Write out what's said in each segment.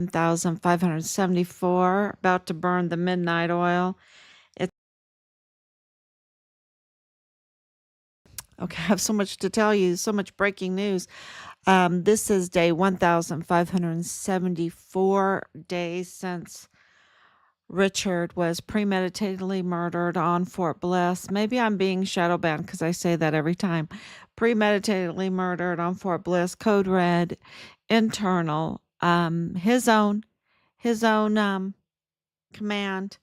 1,574, about to burn the midnight oil. It's okay. I have so much to tell you, so much breaking news. This is day 1,574 days since Richard was premeditatedly murdered on Fort Bliss. Maybe I'm being shadow banned because I say that every time. Premeditatedly murdered on Fort Bliss, code red, internal, his own command,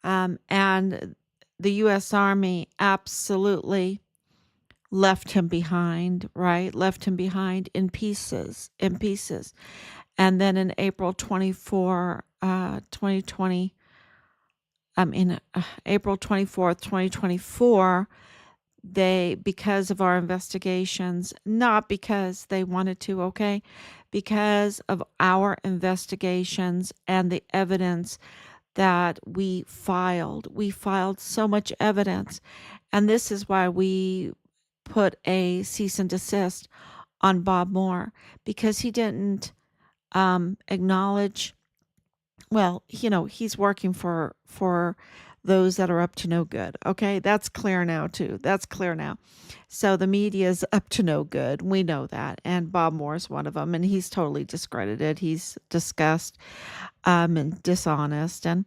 and the U.S. Army absolutely left him behind, right? Left him behind in pieces, in pieces. And then in April 24, 2020, April 24th, 2024, because of our investigations, not because they wanted to, okay, because of our investigations and the evidence that we filed so much evidence. And this is why we put a cease and desist on Bob Moore, because he didn't acknowledge, well, he's working for those that are up to no good. Okay, that's clear now too. That's clear now. So the media is up to no good. We know that, and Bob Moore is one of them, and he's totally discredited. He's discussed and dishonest, and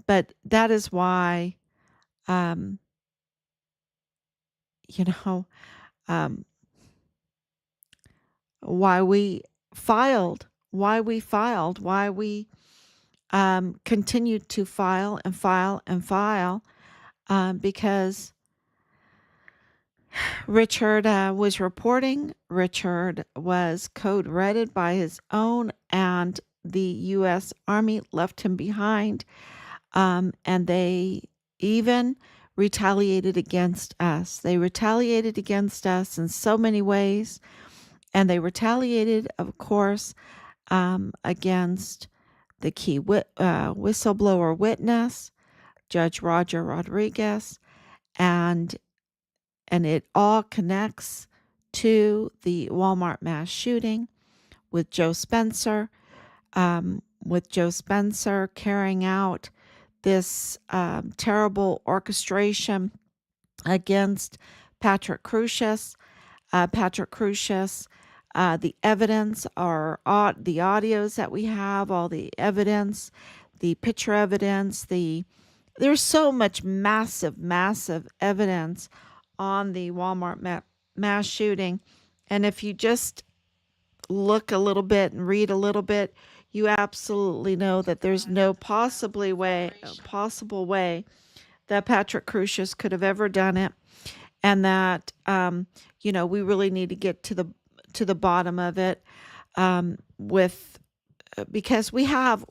but that is why, um, you know, um, why we why we continued to file and file and file, because Richard was reporting. Richard was code redded by his own, and the U.S. Army left him behind, and they even retaliated against us. They retaliated against us in so many ways, and they retaliated, of course, against the key whistleblower witness, Judge Roger Rodriguez, and it all connects to the Walmart mass shooting with Joe Spencer, carrying out this terrible orchestration against Patrick Crusius. The evidence are the audios that we have, all the evidence, the picture evidence, there's so much massive evidence on the Walmart mass shooting. And if you just look a little bit and read a little bit, you absolutely know that there's no possible way that Patrick Crusius could have ever done it, and that we really need to get to the bottom of it, with because we have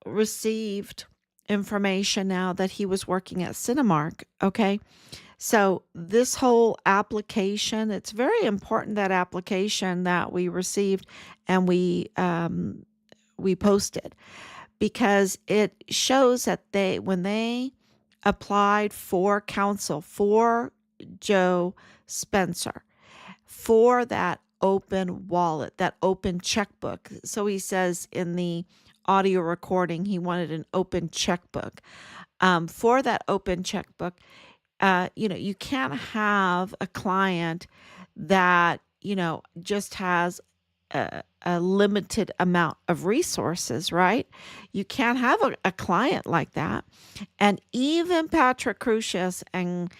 received information now that he was working at Cinemark. Okay, so this whole application, it's very important, that application that we received and we posted, because it shows that when they applied for counsel for Joe Spencer, for that open wallet, that open checkbook. So he says in the audio recording he wanted an open checkbook. For that open checkbook, you can't have a client that, just has a limited amount of resources, right? You can't have a client like that. And even Patrick Crusius and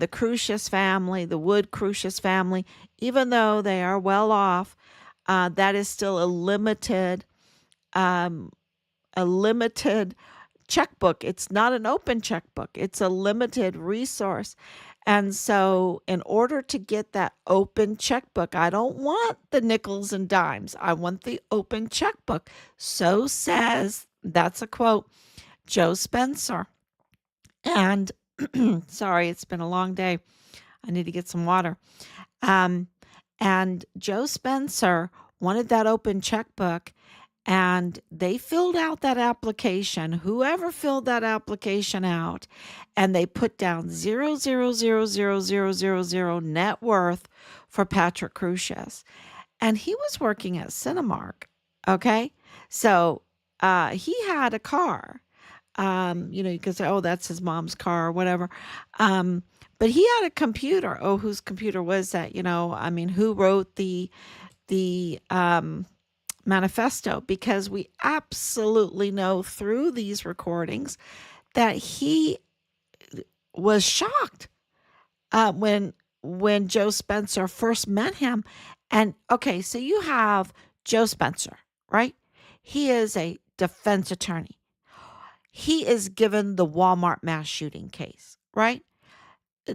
the Crusius family, the Wood Crusius family, even though they are well off, that is still um, a limited checkbook. It's not an open checkbook. It's a limited resource. And so, in order to get that open checkbook, I don't want the nickels and dimes. I want the open checkbook. So says, that's a quote, Joe Spencer. And sorry, it's been a long day. I need to get some water. Um, and Joe Spencer wanted that open checkbook, and they filled out that application, whoever filled that application out, and they put down 0.0000000 net worth for Patrick Crusius. and he was working at Cinemark. Okay. So he had a car. You could say, oh, that's his mom's car or whatever. Um, but he had a computer. Oh, whose computer was that? I mean, who wrote the manifesto? Because we absolutely know through these recordings that he was shocked when Joe Spencer first met him. And okay, so you have Joe Spencer, right? He is a defense attorney. He is given the Walmart mass shooting case, right? Uh,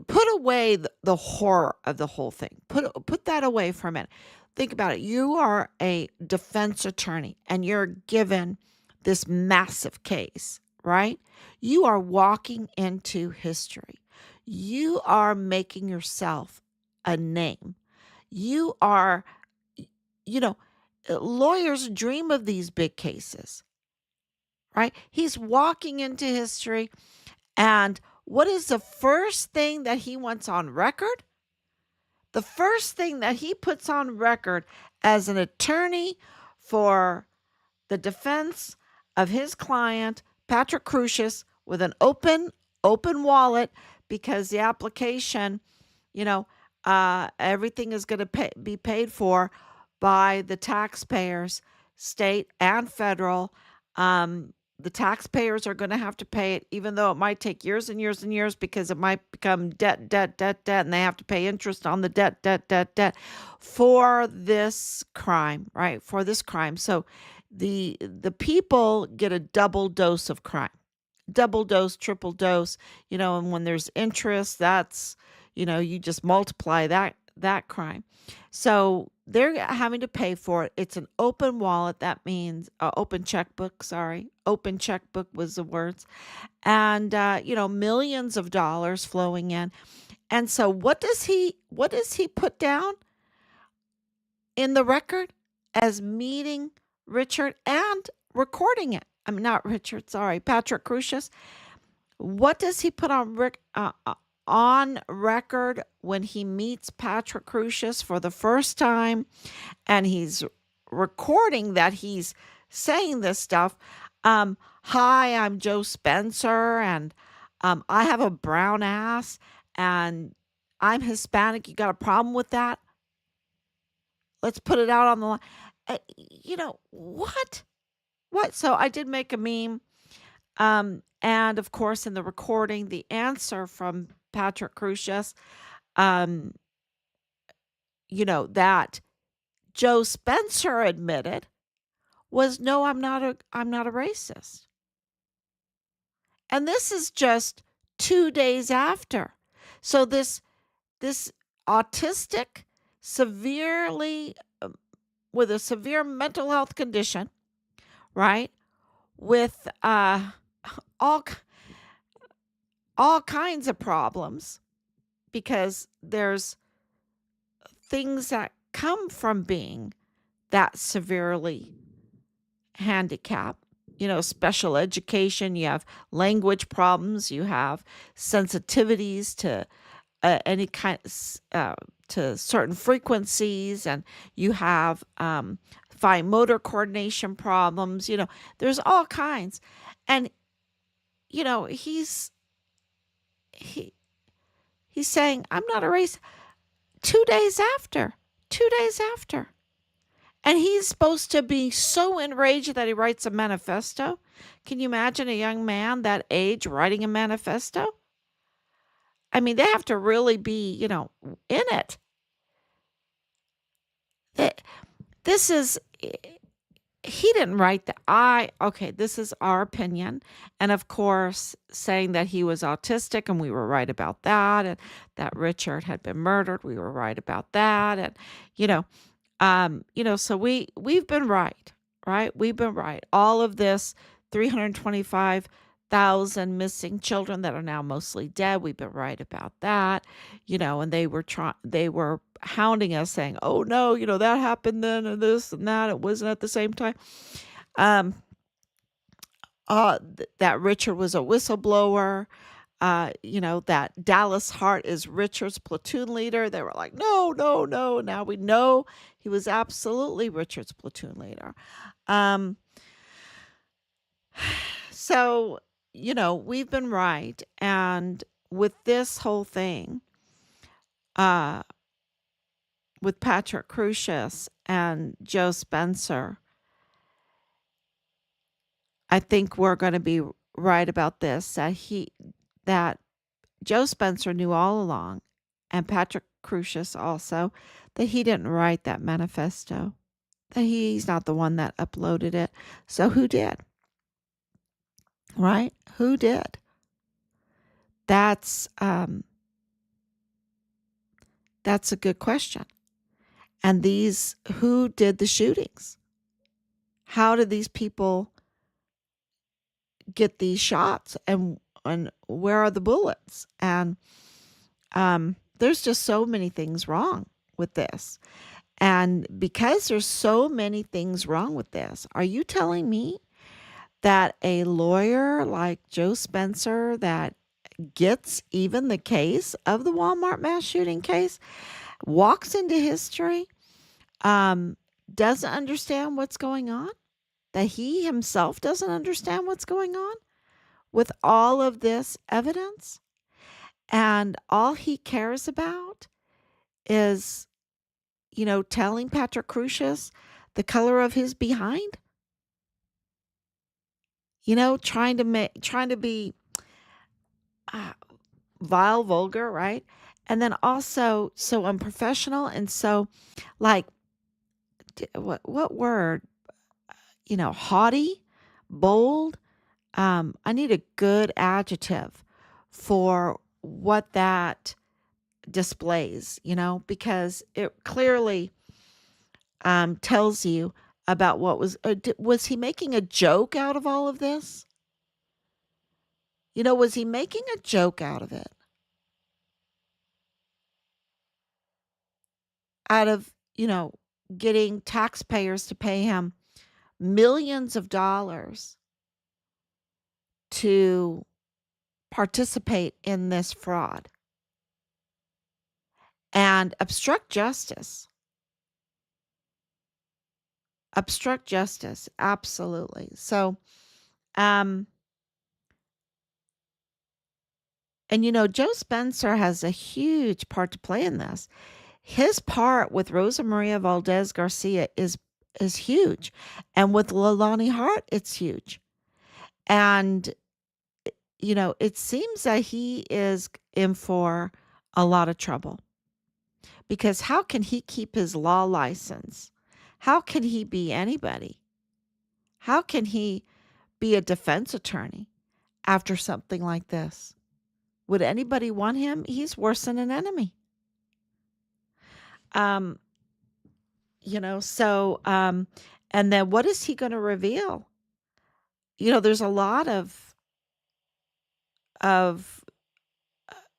Put away the horror of the whole thing. Put that away for a minute. Think about it. You are a defense attorney and you're given this massive case, right? You are walking into history. You are making yourself a name. You are, you know, lawyers dream of these big cases, right? He's walking into history. And what is the first thing that he wants on record? The first thing that he puts on record as an attorney for the defense of his client, Patrick Crusius, with an open wallet, because the application, you know, everything is going to be paid for by the taxpayers, state and federal. The taxpayers are going to have to pay it, even though it might take years and years and years, because it might become debt, and they have to pay interest on the debt for this crime, right? For this crime. So the people get a double dose of crime, double dose, triple dose, and when there's interest, that's, you just multiply that crime. So they're having to pay for it. It's an open wallet. That means open checkbook. Sorry, open checkbook was the words, and millions of dollars flowing in. And so, what does he put down in the record as meeting Richard and recording it? I mean, not Richard. Sorry, Patrick Crusius. What does he put on record when he meets Patrick Crusius for the first time, and he's recording that he's saying this stuff? Hi, I'm Joe Spencer, and I have a brown ass, and I'm Hispanic. You got a problem with that? Let's put it out on the line. What? What? So I did make a meme. And of course, in the recording, the answer from Patrick Crusius, um, that Joe Spencer admitted was, no, I'm not a racist. And this is just 2 days after. So this autistic, severely with a severe mental health condition, right? With all all kinds of problems, because there's things that come from being that severely handicapped. Special education, you have language problems, you have sensitivities to any kind to certain frequencies, and you have fine motor coordination problems. There's all kinds. And he's he he's saying, I'm not a racist. 2 days after, 2 days after. And he's supposed to be so enraged that he writes a manifesto. Can you imagine a young man that age writing a manifesto? I mean, they have to really be, in it. This is, he didn't write okay, this is our opinion. And of course, saying that he was autistic, and we were right about that. And that Richard had been murdered, we were right about that. And, so we've been right? We've been right. All of this, 325,000 missing children that are now mostly dead. We've been right about that. And they were hounding us, saying, oh no, that happened then, and this and that. It wasn't at the same time. That Richard was a whistleblower. that Dallas Hart is Richard's platoon leader. They were like, no, no, no. Now we know he was absolutely Richard's platoon leader. Um, so, we've been right. And with this whole thing, uh, with Patrick Crusius and Joe Spencer, I think we're going to be right about this, that Joe Spencer knew all along, and Patrick Crusius also, that he didn't write that manifesto, that he's not the one that uploaded it. So who did? Right? Who did? That's a good question. And who did the shootings? How did these people get these shots, and where are the bullets? And there's just so many things wrong with this. And because there's so many things wrong with this, are you telling me that a lawyer like Joe Spencer, that gets even the case of the Walmart mass shooting case, walks into history, doesn't understand what's going on? That he himself doesn't understand what's going on with all of this evidence? And all he cares about is, telling Patrick Crusius the color of his behind? Trying to be uh, vile, vulgar, right? And then also so unprofessional and so, like, what word? Haughty, bold. I need a good adjective for what that displays, because it clearly tells you about what was he making a joke out of all of this? Was he making a joke out of it? Out of, getting taxpayers to pay him millions of dollars to participate in this fraud and obstruct justice. Obstruct justice, absolutely. So, and Joe Spencer has a huge part to play in this. His part with Rosa Maria Valdez Garcia is huge, and with Leilani Hart, it's huge. And it seems that he is in for a lot of trouble, because how can he keep his law license? How can he be anybody? How can he be a defense attorney after something like this? Would anybody want him? He's worse than an enemy. Um, and then what is he going to reveal? There's a lot of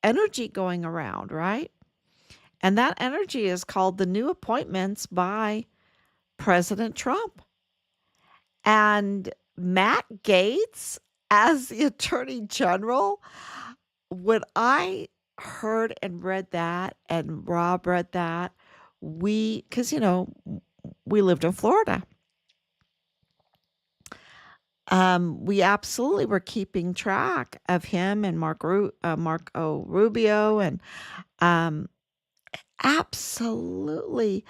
energy going around, right? And that energy is called the new appointments by President Trump. And Matt Gaetz as the Attorney General, when I heard and read that, and Rob read that, because we lived in Florida. We absolutely were keeping track of him and Marco Rubio, and absolutely,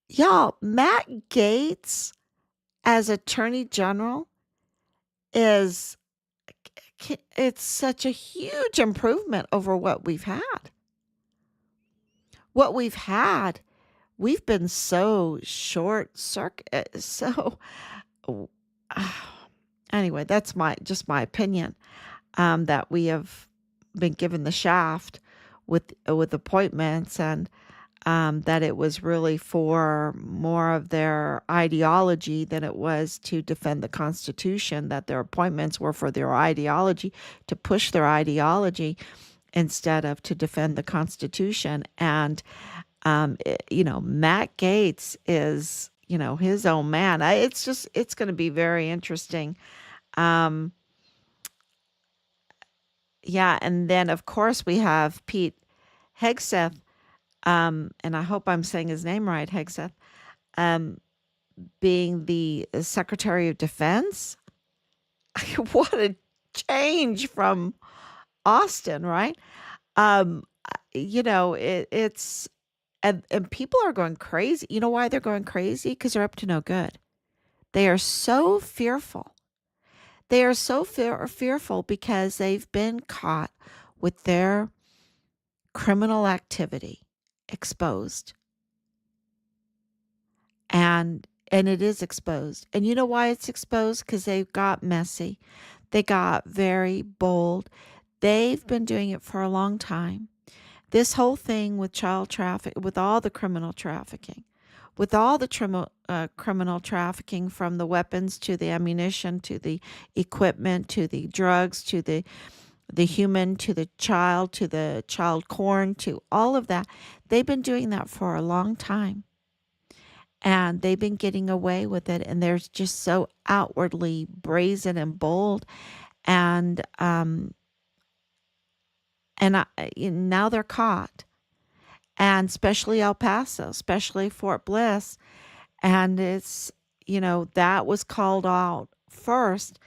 y'all. Matt Gaetz as Attorney General it's such a huge improvement over what we've had. What we've had, we've been so short circuit. So anyway, that's just my opinion. That we have been given the shaft with appointments, and that it was really for more of their ideology than it was to defend the Constitution, that their appointments were for their ideology, to push their ideology instead of to defend the Constitution. And, Matt Gaetz is, his own man. It's going to be very interesting. Um, Yeah, and then of course we have Pete Hegseth, and I hope I'm saying his name right, Hegseth, um, being the Secretary of Defense. What a change from Austin, right? It's and people are going crazy. You know why they're going crazy? Because they're up to no good. They are so fearful. They are so fearful because they've been caught with their criminal activity exposed, and it is exposed. And you know why it's exposed? Because they got messy. They got very bold. They've been doing it for a long time. This whole thing with child traffic, with all the criminal trafficking, with all the criminal trafficking, from the weapons to the ammunition to the equipment to the drugs to the human to the child corn, to all of that, they've been doing that for a long time, and they've been getting away with it, and they're just so outwardly brazen and bold, and now they're caught, and especially El Paso, especially Fort Bliss. And that was called out first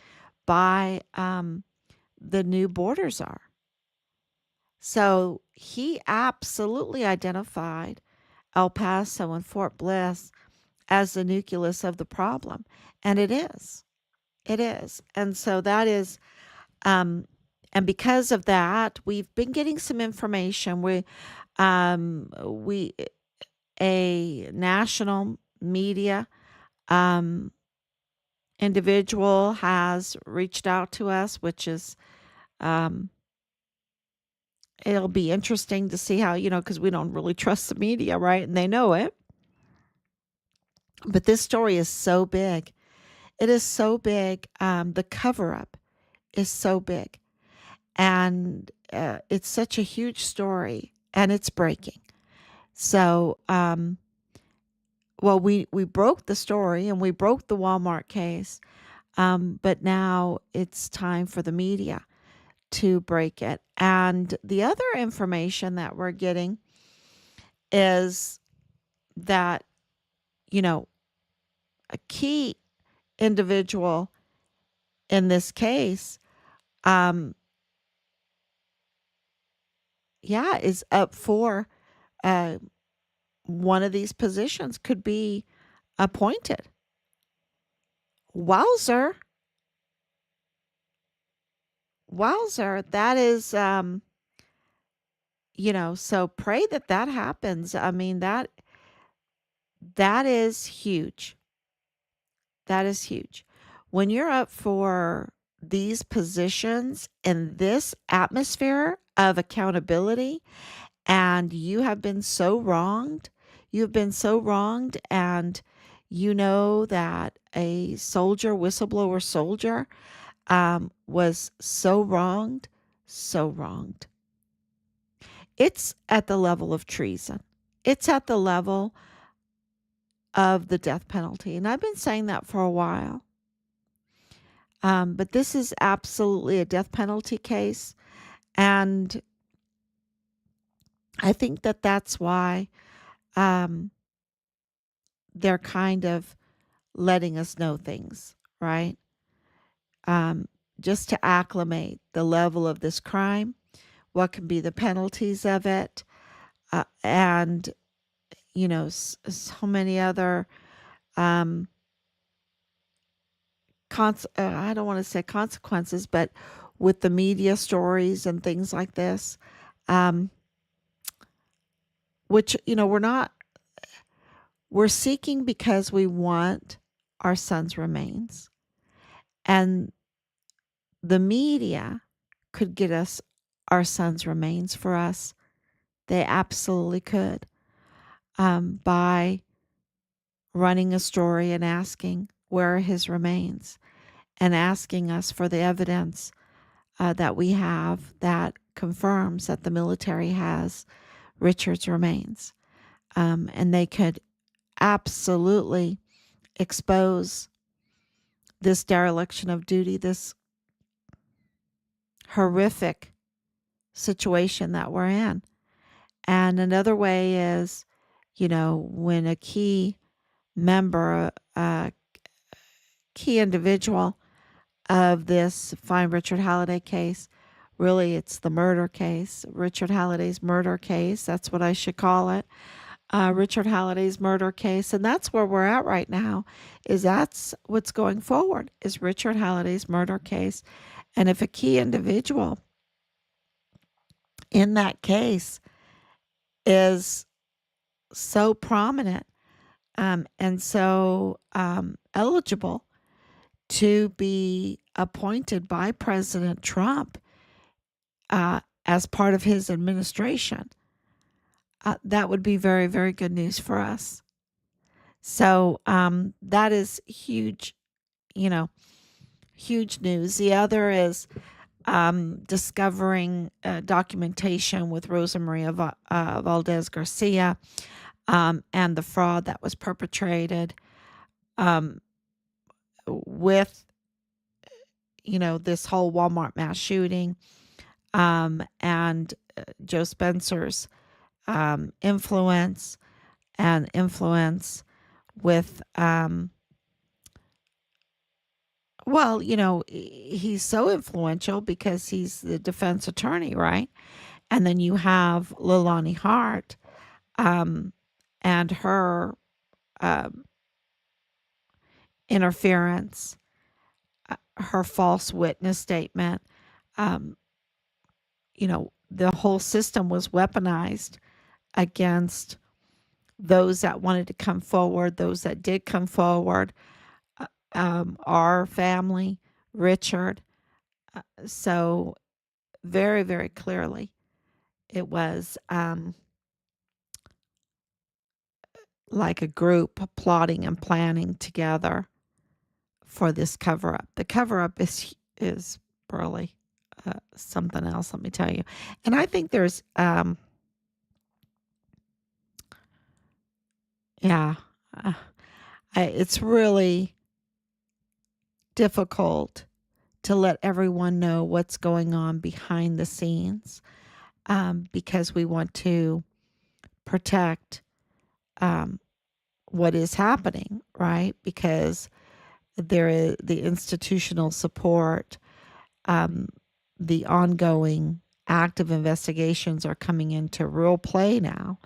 by the new border czar. So he absolutely identified El Paso and Fort Bliss as the nucleus of the problem. And it is. It is. And so that is, and because of that, we've been getting some information. We, a national media um, individual has reached out to us, which is, um, it'll be interesting to see how, because we don't really trust the media, right? And they know it. But this story is so big. It is so big. The cover up is so big. And it's such a huge story, and it's breaking. So, well, we broke the story and we broke the Walmart case. But now it's time for the media to break it. And the other information that we're getting is that, you know, a key individual in this case, um, yeah, is up for uh, one of these positions, could be appointed. Wowzer. Wowzer. That is, so pray that that happens. I mean, that is huge. That is huge. When you're up for these positions in this atmosphere of accountability, and you have been so wronged, you've been so wronged, and you know that a soldier, whistleblower soldier, was so wronged, so wronged. It's at the level of treason. It's at the level of the death penalty. And I've been saying that for a while. But this is absolutely a death penalty case. And I think that that's why um, they're kind of letting us know things, right? Um, just to acclimate the level of this crime, what can be the penalties of it, and, so many other, um, I don't want to say consequences, but with the media stories and things like this, um, which, we're seeking because we want our son's remains. And the media could get us our son's remains for us. They absolutely could, by running a story and asking where are his remains, and asking us for the evidence that we have that confirms that the military has Richard's remains. And they could absolutely expose this dereliction of duty, this horrific situation that we're in. And another way is, when a key member, a key individual of this Find Richard Halliday case, really it's the murder case, Richard Halliday's murder case. That's what I should call it. Richard Halliday's murder case. And that's where we're at right now, is that's what's going forward, is Richard Halliday's murder case. And if a key individual in that case is so prominent and so eligible to be appointed by President Trump as part of his administration, that would be very, very good news for us. So that is huge, huge news. The other is discovering documentation with Rosa Maria Valdez Garcia and the fraud that was perpetrated with, this whole Walmart mass shooting and Joe Spencer's influence with, he's so influential because he's the defense attorney, right? And then you have Leilani Hart and her interference, her false witness statement. The whole system was weaponized against those that wanted to come forward, those that did come forward, our family, Richard. So very, very clearly, it was like a group plotting and planning together for this cover-up. The cover-up is really something else, let me tell you. And I think there's it's really difficult to let everyone know what's going on behind the scenes because we want to protect what is happening, right? Because there is the institutional support, the ongoing active investigations are coming into real play now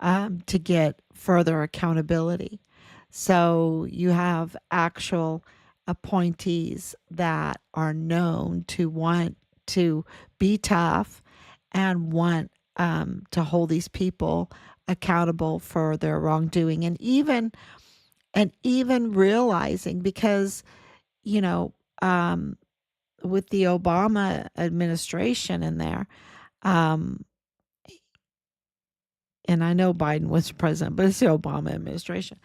to get further accountability. So you have actual appointees that are known to want to be tough and want to hold these people accountable for their wrongdoing, and even realizing, because with the Obama administration in there, and I know Biden was president, but it's the Obama administration.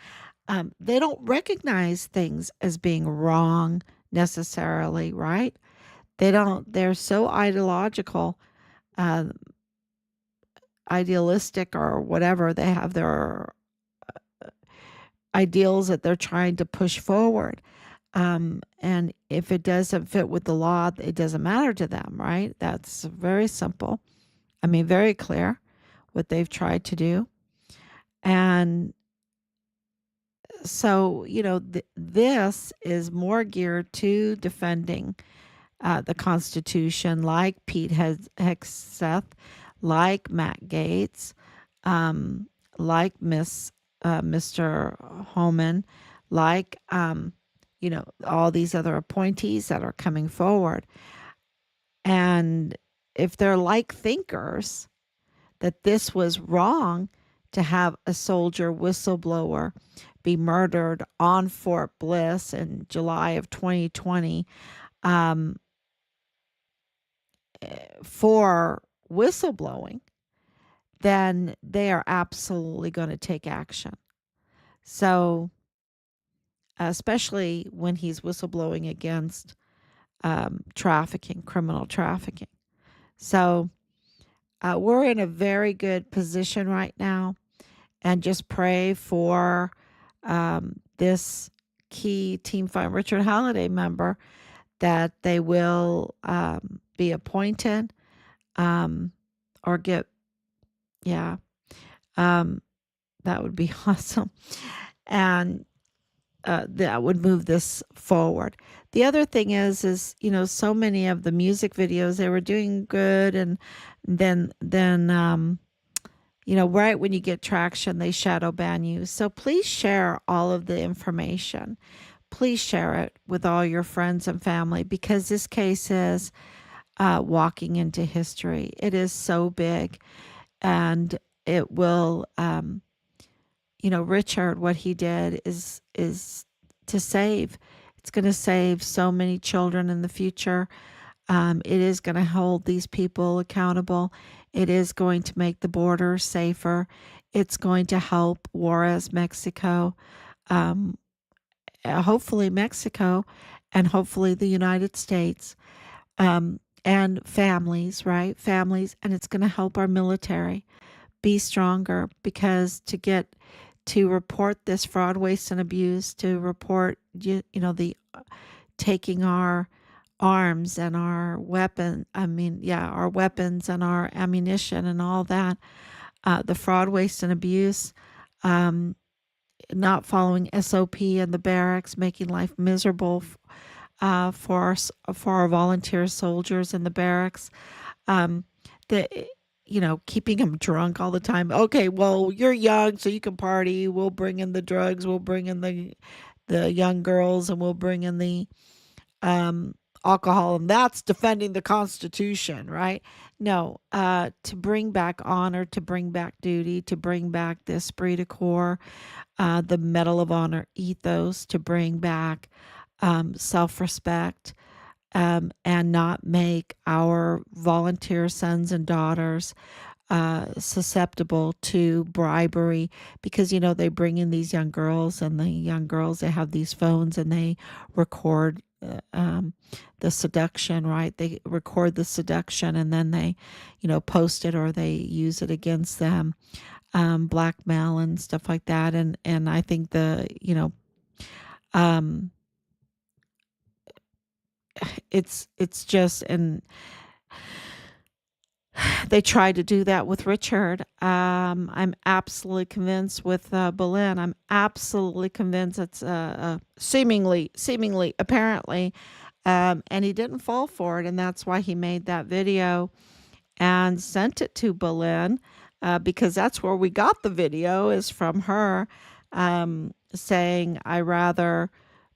They don't recognize things as being wrong necessarily, right? They don't. They're so idealistic, or whatever. They have their ideals that they're trying to push forward. And if it doesn't fit with the law, it doesn't matter to them, right? That's very simple. I mean, very clear what they've tried to do. And so, this is more geared to defending the Constitution, like Pete Hegseth, like Matt Gaetz, like Mr. Holman, like, all these other appointees that are coming forward. And if they're like thinkers, that this was wrong to have a soldier whistleblower be murdered on Fort Bliss in July of 2020 for whistleblowing, then they are absolutely going to take action. So, especially when he's whistleblowing against trafficking, criminal trafficking. So, we're in a very good position right now, and just pray for this key Team Find Richard Halliday member, that they will be appointed um, or get, yeah, um, that would be awesome. And that would move this forward. The other thing is so many of the music videos they were doing good, and then right when you get traction, they shadow ban you. So please share all of the information. Please share it with all your friends and family because this case is walking into history. It is so big, and it will. Richard, what he did is to save. It's going to save so many children in the future. It is going to hold these people accountable. It is going to make the border safer. It's going to help Juarez, Mexico, um, hopefully Mexico, and hopefully the United States, and families, right? Families, and it's going to help our military be stronger because to report this fraud, waste, and abuse, to report the taking our arms and our our weapons and our ammunition and all that, the fraud, waste, and abuse, um, not following SOP in the barracks, making life miserable for our volunteer soldiers in the barracks, um, the keeping them drunk all the time. Okay, well, you're young, so you can party. We'll bring in the drugs. We'll bring in the young girls, and we'll bring in the um, alcohol, and that's defending the Constitution, right? No, to bring back honor, to bring back duty, to bring back the esprit de corps, the Medal of Honor ethos, to bring back self-respect, and not make our volunteer sons and daughters susceptible to bribery because they bring in these young girls, and the young girls, they have these phones and they record the seduction, right? They record the seduction and then they post it, or they use it against them, blackmail and stuff like that. And I think um it's just, and they tried to do that with Richard. I'm absolutely convinced with Boleyn. I'm absolutely convinced it's seemingly, apparently, and he didn't fall for it, and that's why he made that video and sent it to Boleyn, because that's where we got the video, is from her, saying, "I rather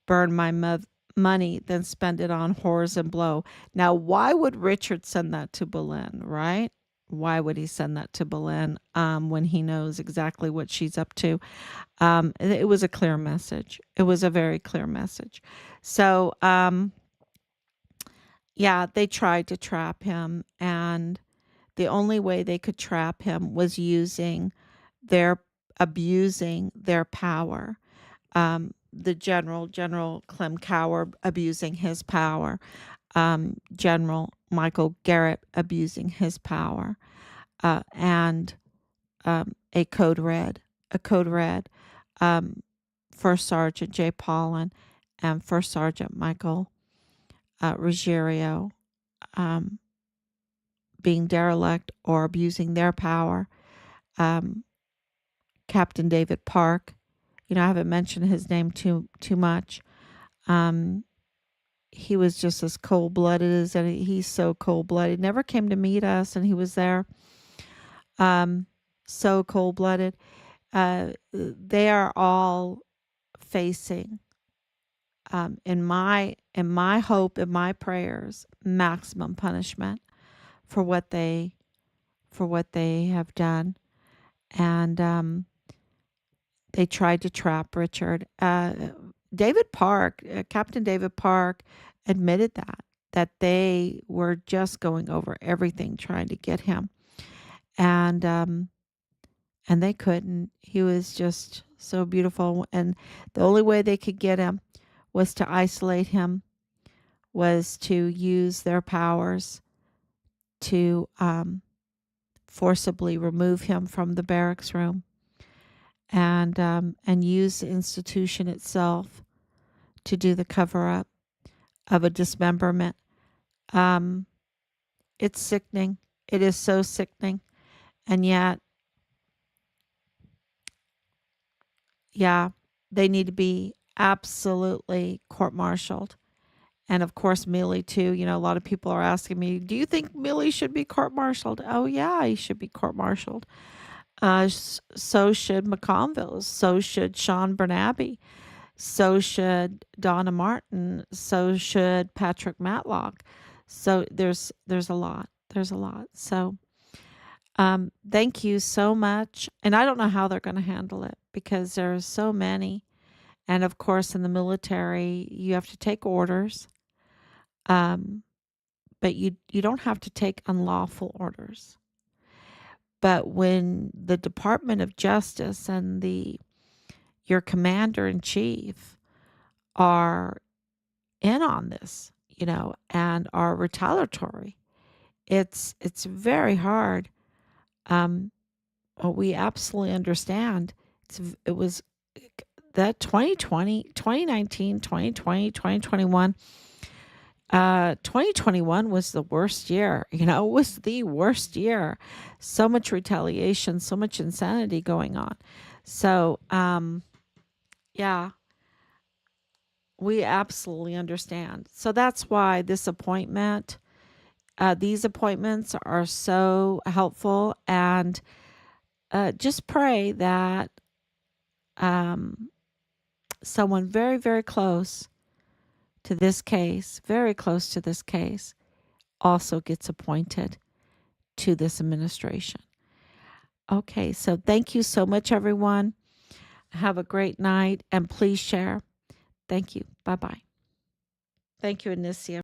burn my money than spend it on whores and blow." Now, why would Richard send that to Boleyn, right? Why would he send that to Boleyn when he knows exactly what she's up to? It was a clear message. It was a very clear message. So, yeah, they tried to trap him, and the only way they could trap him was their abusing their power. General Clem Cower abusing his power, General Michael Garrett abusing his power, and a code red, um, First Sergeant Jay Paulin and First Sergeant Michael Ruggiero, um, being derelict or abusing their power. Um, Captain David Park, I haven't mentioned his name too much. Um, he was just as cold blooded as any. He's so cold blooded. Never came to meet us, and he was there. Um, so cold blooded. They are all facing, in my hope, in my prayers, maximum punishment for what they have done, and they tried to trap Richard. David Park, Captain David Park, admitted that they were just going over everything trying to get him, and they couldn't. He was just so beautiful, and the only way they could get him was to isolate him, was to use their powers to forcibly remove him from the barracks room, and use the institution itself to do the cover up of a dismemberment. Um, it's sickening. It is so sickening. And yet, yeah, they need to be absolutely court-martialed. And of course, Millie too. You know, a lot of people are asking me, "Do you think Millie should be court-martialed?" Oh yeah, he should be court-martialed. So should McConville. So should Sean Bernabe. So should Donna Martin. So should Patrick Matlock. So there's a lot. There's a lot. So thank you so much. And I don't know how they're going to handle it because there's so many. And of course, in the military, you have to take orders. Um, but you don't have to take unlawful orders. But when the Department of Justice and the your commander in chief are in on this, you know, and are retaliatory, it's very hard. Um, we absolutely understand. It was that 2020, 2019, 2020, 2021. 2021 was the worst year. You know, it was the worst year. So much retaliation, so much insanity going on. So, yeah, we absolutely understand. So that's why these appointments are so helpful. And just pray that um, someone very, very close to this case, very close to this case, also gets appointed to this administration. Okay, so thank you so much, everyone. Have a great night and please share. Thank you. Bye bye. Thank you, Anicia.